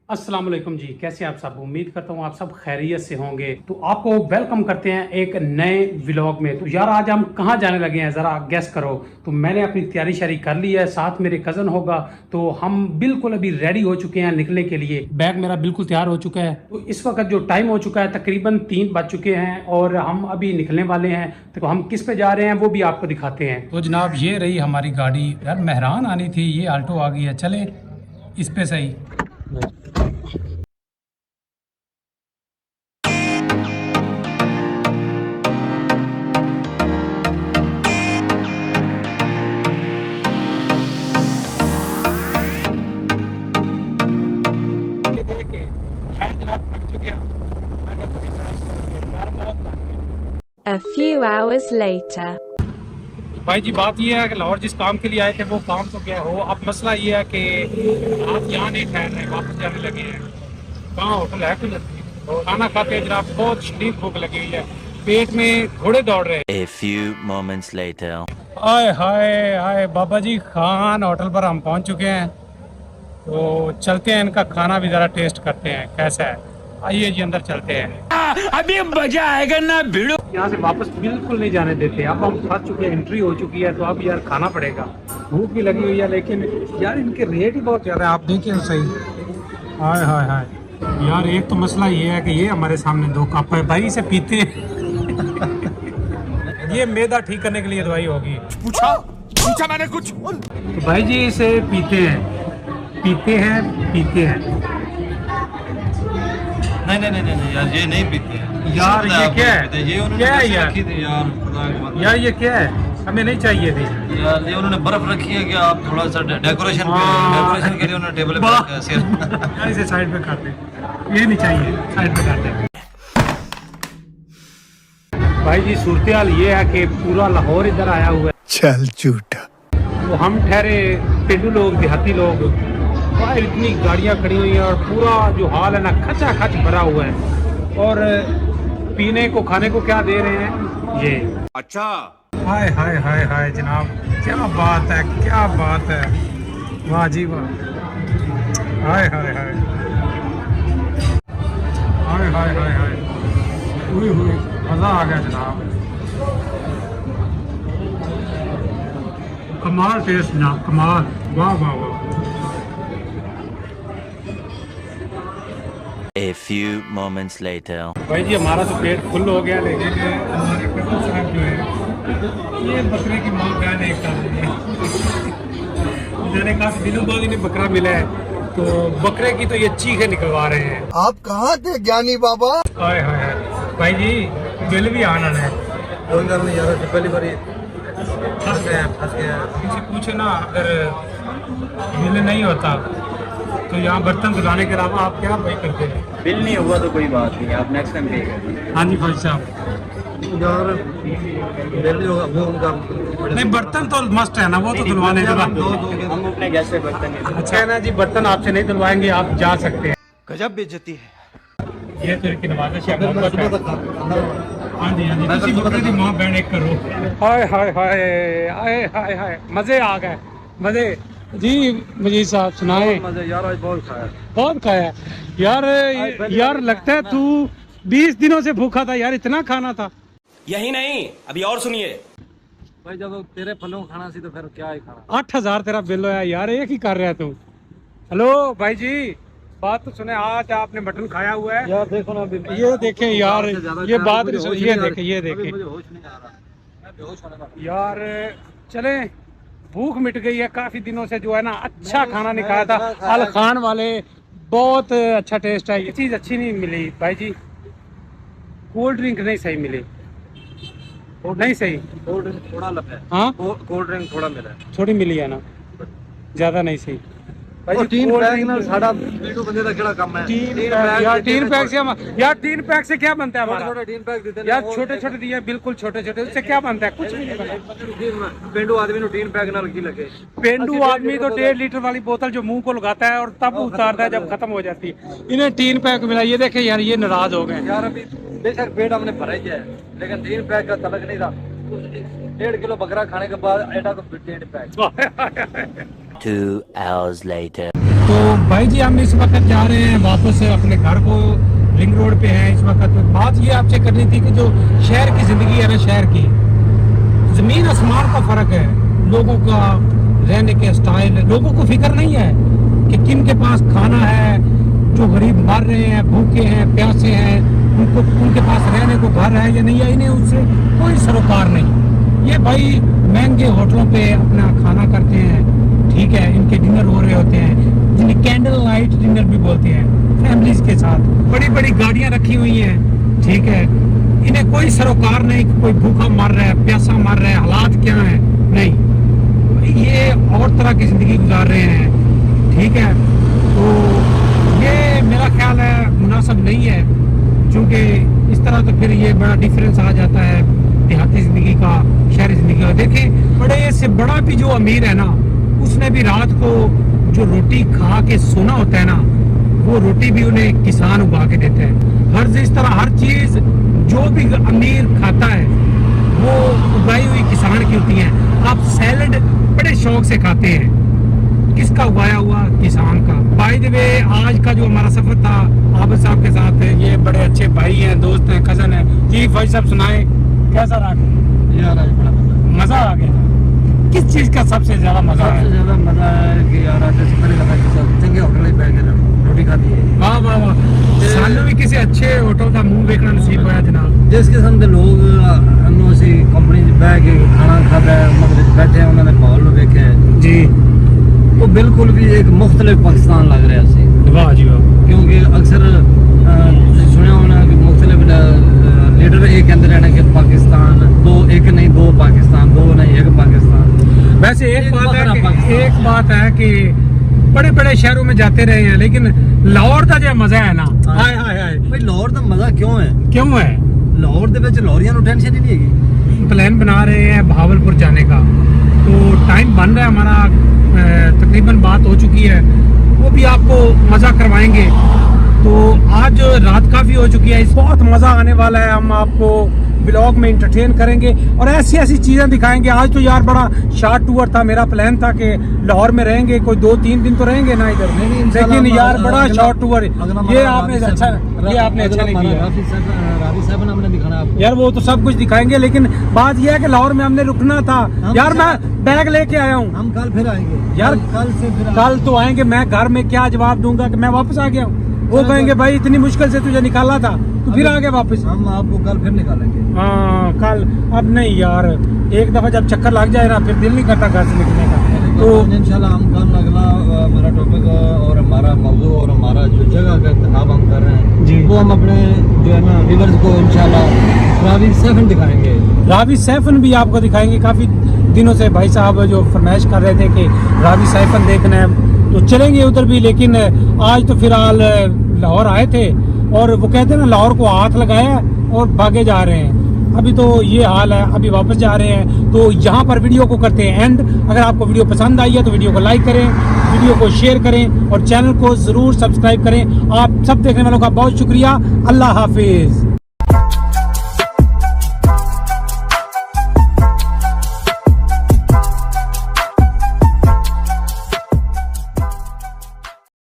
अस्सलाम वालेकुम जी, कैसे आप सब। उम्मीद करता हूँ आप सब खैरियत से होंगे। तो आपको वेलकम करते हैं एक नए व्लॉग में। तो यार आज हम कहाँ जाने लगे हैं ज़रा गेस करो। तो मैंने अपनी तैयारी शारी कर ली है, साथ मेरे कज़न होगा। तो हम बिल्कुल अभी रेडी हो चुके हैं निकलने के लिए। बैग मेरा बिल्कुल तैयार हो चुका है। तो इस वक्त जो टाइम हो चुका है तकरीबन 3 बज चुके हैं और हम अभी निकलने वाले हैं। तो हम किस पे जा रहे हैं वो भी आपको दिखाते हैं। तो जनाब ये रही हमारी गाड़ी। यार मेहरान आनी थी, ये आल्टो आ गई है। चले इस पे सही। A few hours later. भाई जी बात ये है कि लाहौर जिस काम के लिए आए थे वो काम तो क्या हो। अब मसला ये है कि आप यहाँ नहीं ठहर रहे, वापस जाने लगे हैं। कहाँ होटल है कुछ? खाना खाते हैं जनाब, बहुत शदीद भूख लगी हुई है, पेट में घोड़े दौड़ रहे हैं। A few moments later. आय हाय हाय बाबा जी, खान होटल पर हम पहुँच चुके हैं। तो चलते हैं, इनका खाना भी ज़रा टेस्ट करते हैं कैसा है। आइए जी अंदर चलते हैं। अभी मजा आएगा ना भिड़ो। यहाँ से वापस बिल्कुल नहीं जाने देते। अब हम फंस चुके हैं, एंट्री हो चुकी है। तो अब यार खाना पड़ेगा, भूख भी लगी हुई है। लेकिन यार इनके रेट ही बहुत ज़्यादा है, आप देखिए तो सही। हाय हाय हाय यार, एक तो मसला ये है कि ये हमारे सामने 2 कप है भाई, इसे पीते हैं। ये मैदा ठीक करने के लिए दवाई होगी। पूछा मैंने कुछ। तो भाई जी इसे पीते हैं, पीते हैं, पीते हैं। नहीं यार, ये नहीं पीते हैं यार ये क्या है? ये उन्होंने क्या है कैसे यार? रखी थी यार, खुदा की बात। यार ये क्या है? हमें नहीं चाहिए थी यार ये उन्होंने बर्फ रखी है कि आप थोड़ा सा डेकोरेशन हाँ। के लिए उन्होंने टेबल पे वाह। रखा है सिर्फ। यार इसे साइड पे कर दे, ये नहीं चाहिए, साइड पे कर दे। भाई जी सूरत हाल ये है कि पूरा लाहौर इधर आया हुआ है। चल झूठा। तो हम ठहरे पेंडू लोग, देहाती लोग। बाहर इतनी गाड़ियां खड़ी हुई हैं और पूरा जो हाल है ना खचा खच भरा हुआ है। और पीने को खाने को क्या दे रहे हैं ये। अच्छा। हाय हाय हाय हाय जनाब, क्या बात है, क्या बात है। वाह जी वाह। हाय हाय हाय हाय हाय हाय हाय, हुई हुई मज़ा आ गया जनाब। कमाल टेस्ट जनाब, कमाल। वाह वाह वाह। A few moments later. भाई जी हमारा तो पेट फुल हो गया, लेकिन हमारे कपल साहब जो है ये बकरे की मांग का नहीं कर रही है। मैंने काफी दिनों बाद इन्हें बकरा मिला है, तो बकरे की तो ये चीखें निकलवा रहे हैं। आप कहाँ थे ज्ञानी बाबा? हाय हाय हाय भाई जी, बिल भी आना है। कोई गल नहीं यार, पहली बार फंस गया। किसी पूछे ना, अगर बिल नहीं होता तो यहाँ बर्तन धुलाने के अलावा आप क्या भाई करते हैं? बिल नहीं हुआ तो कोई बात नहीं, आप नेक्स्ट टाइम पे। हाँ जी भाई साहब। यार बिल नहीं होगा वो उनका। नहीं बर्तन तो मस्ट है ना, वो तो धुलवाने के बाद। हम अपने गैस से बर्तन अच्छा है ना जी, बर्तन आपसे नहीं धुलवाएंगे, आप जा सकते हैं। गजब बेइज्जती है। ये तो इनकी नवाज़िश है, मोहब्बत है। हाँ जी हाँ जी, किसी बकरे की माँ बहन एक करो। हाय हाय हाय हाय हाय हाय, मज़े आ गए, मज़े जी। मजीद साहब सुनाए। यार आज बहुत खाया। बहुत खाया यार। यार लगता है तू 20 दिनों से भूखा था यार, इतना खाना था। यही नहीं, अभी और सुनिए। भाई जब तेरे फलों को खाना सी तो फिर क्या ही खाना। 8000 तेरा बिल होया यार, एक ही कर रहा है तू। हेलो भाई जी, बात तो सुने, आज आपने मटन खाया हुआ है। यार देखो ना अभी, ये देखें यार, ये बात नहीं सुनी। ये देखें, ये अभी देखें मुझे होश नहीं आ रहा, मैं बेहोश होने वाला। यार चले, भूख मिट गई है काफी दिनों से। जो है ना अच्छा खाना नहीं खाया था अल खान वाले, बहुत अच्छा टेस्ट है। ये चीज अच्छी नहीं मिली भाई जी, कोल्ड ड्रिंक नहीं सही मिली, नहीं सही। कोल्ड ड्रिंक थोड़ा लगा है। हाँ कोल्ड ड्रिंक थोड़ा मिला है। थोड़ी मिली है ना, ज्यादा नहीं सही भाई जी। तीन cold पैक drink- ਨਾਲ ਸਾਡਾ ਵੀਡੀਓ ਬੰਦੇ ਦਾ ਕਿਹੜਾ ਕੰਮ ਹੈ। यार 3 पैक से यार 3 पैक से क्या बनता है हमारा? छोटे 3 पैक देते हैं यार छोटे छोटे दिए, बिल्कुल छोटे छोटे, उससे क्या बनता है? कुछ भी नहीं बनता। ਪਿੰਡੂ ਆਦਮੀ ਨੂੰ 3 पैक ਨਾਲ ਕੀ ਲੱਗੇ। पेंडू आदमी तो 1.5 लीटर वाली बोतल जो मुंह को लगाता है और तब उतारता है जब खत्म हो जाती है। इन्हें 3 पैक मिला, ये देखे यार, ये नाराज हो गए। यार अभी बेशक पेट हमने भरा ही है, लेकिन 3 पैक का तलक नहीं था। 1.5 किलो बकरा खाने के बाद एटा तो 3 पैक। 2 hours later. तो भाई जी हम इस वक्त जा रहे हैं वापस अपने घर को, रिंग रोड पे हैं इस वक्त। बात ये आपसे करनी थी कि जो शहर की ज़िंदगी है ना, शहर की ज़मीन आसमान का फ़र्क है। लोगों का रहने के स्टाइल, लोगों को फिक्र नहीं है कि किन के पास खाना है, जो गरीब मर रहे हैं, भूखे हैं, प्यासे हैं, उनको उनके पास रहने को घर है या नहीं है, इन्हें उससे कोई सरोकार नहीं। ये भाई महंगे होटलों पे अपना खाना करते हैं, ठीक है, इनके डिनर हो रहे होते हैं, जिन्हें कैंडल लाइट डिनर भी बोलते हैं, फैमिलीज के साथ। बड़ी बड़ी गाड़ियां रखी हुई हैं, ठीक है, इन्हें कोई सरोकार नहीं कि कोई भूखा मर रहा है, प्यासा मर रहा है, हालात क्या है, नहीं, ये और तरह की ज़िंदगी गुजार रहे हैं, ठीक है। तो ये मेरा ख्याल है मुनासिब नहीं है, क्योंकि इस तरह तो फिर ये बड़ा डिफरेंस आ जाता है देहाती ज़िंदगी का, शहरी ज़िंदगी का। देखें, बड़े से बड़ा भी जो अमीर है ना, उसने भी रात को जो रोटी खा के सोना होता है ना, वो रोटी भी उन्हें किसान उगा के देते हैं। हर इस तरह हर चीज़ जो भी अमीर खाता है वो उगाई हुई किसान की होती है। आप सैलड बड़े शौक से खाते हैं, किसका उगाया हुआ? किसान का। बाय द वे, आज का जो हमारा सफर था आबिद साहब के साथ है, ये बड़े अच्छे भाई हैं, दोस्त हैं, कजन हैं जी। भाई साहब सुनाए कैसा रहा? यार आज बड़ा मजा आ गया। किस चीज का सबसे ज्यादा मजा सबसे है? ज्यादा मजा है कि यार आज से पहले लगा कि सब चंगे होटल में बैठ के रोटी खाती है। वाह वाह वाह, सानू भी किसी अच्छे होटल का मुंह देखना नसीब होया जनाब। जिस किस्म के लोग अनु सी कंपनी च बैठ के खाना खाता है, मतलब बैठे हैं, उन्होंने माहौल में देखे है जी, वो बिल्कुल भी एक मुख्तलिफ पाकिस्तान लग रहा है। वाह जी वाह। क्योंकि अक्सर सुना होना कि मुख्तलिफ लीडर एक कहते रहना कि पाकिस्तान दो, एक नहीं दो पाकिस्तान, दो नहीं एक पाकिस्तान। वैसे एक बात बखरा है पाकिस्तान। एक बात है कि बड़े बड़े शहरों में जाते रहे हैं, लेकिन लाहौर का जो मजा है ना, हाय हाय हाय, भाई लाहौर का मजा क्यों है? क्यों है? लाहौर ਦੇ ਵਿੱਚ ਲੋਰੀਆਂ ਨੂੰ टेंशन ही नहीं है। प्लान बना रहे हैं भावलपुर जाने का, तो टाइम बन रहा है हमारा, तकरीबन बात हो चुकी है, वो भी आपको मज़ा करवाएंगे। तो आज रात काफ़ी हो चुकी है, इस बहुत मज़ा आने वाला है, हम आपको ब्लॉग में इंटरटेन करेंगे और ऐसी ऐसी चीज़ें दिखाएंगे। आज तो यार बड़ा शॉर्ट टूर था, मेरा प्लान था कि लाहौर में रहेंगे, कोई 2-3 दिन तो रहेंगे ना इधर, लेकिन यार बड़ा शॉर्ट टूर, ये आपने अच्छा नहीं किया रावी साहब ने हमने दिखाना आपको। यार। वो तो सब कुछ दिखाएंगे, लेकिन बात यह है कि लाहौर में हमने रुकना था यार। मैं बैग लेके आया हूँ हम कल फिर आएंगे यार, कल से फिर कल तो आएंगे। मैं घर में क्या जवाब दूंगा कि मैं वापस आ गया हूँ? वो कहेंगे भाई इतनी मुश्किल से तुझे निकाला था, तू फिर आ गया वापस। हम आपको कल फिर निकालेंगे। हाँ कल, अब नहीं यार, एक दफा जब चक्कर लग जाए ना फिर दिल नहीं करता घर से निकलने का। तो इंशाल्लाह हम कल अगला हमारा टॉपिक और हमारा मौजू और हमारा जो जगह का इंतखाब हम कर रहे हैं जी, वो हम अपने जो है ना व्यूअर्स को इंशाल्लाह रावी सैफन दिखाएंगे। रावी सैफन भी आपको दिखाएंगे। काफ़ी दिनों से भाई साहब जो फरमाइश कर रहे थे कि रावी सैफन देखना है, तो चलेंगे उधर भी। लेकिन आज तो फिलहाल लाहौर आए थे और वो कहते हैं ना, लाहौर को हाथ लगाया और भागे जा रहे हैं। अभी तो ये हाल है, अभी वापस जा रहे हैं। तो यहाँ पर वीडियो को करते हैं एंड। अगर आपको वीडियो पसंद आई है तो वीडियो को लाइक करें, वीडियो को शेयर करें और चैनल को ज़रूर सब्सक्राइब करें। आप सब देखने वालों का बहुत शुक्रिया। अल्लाह हाफिज़।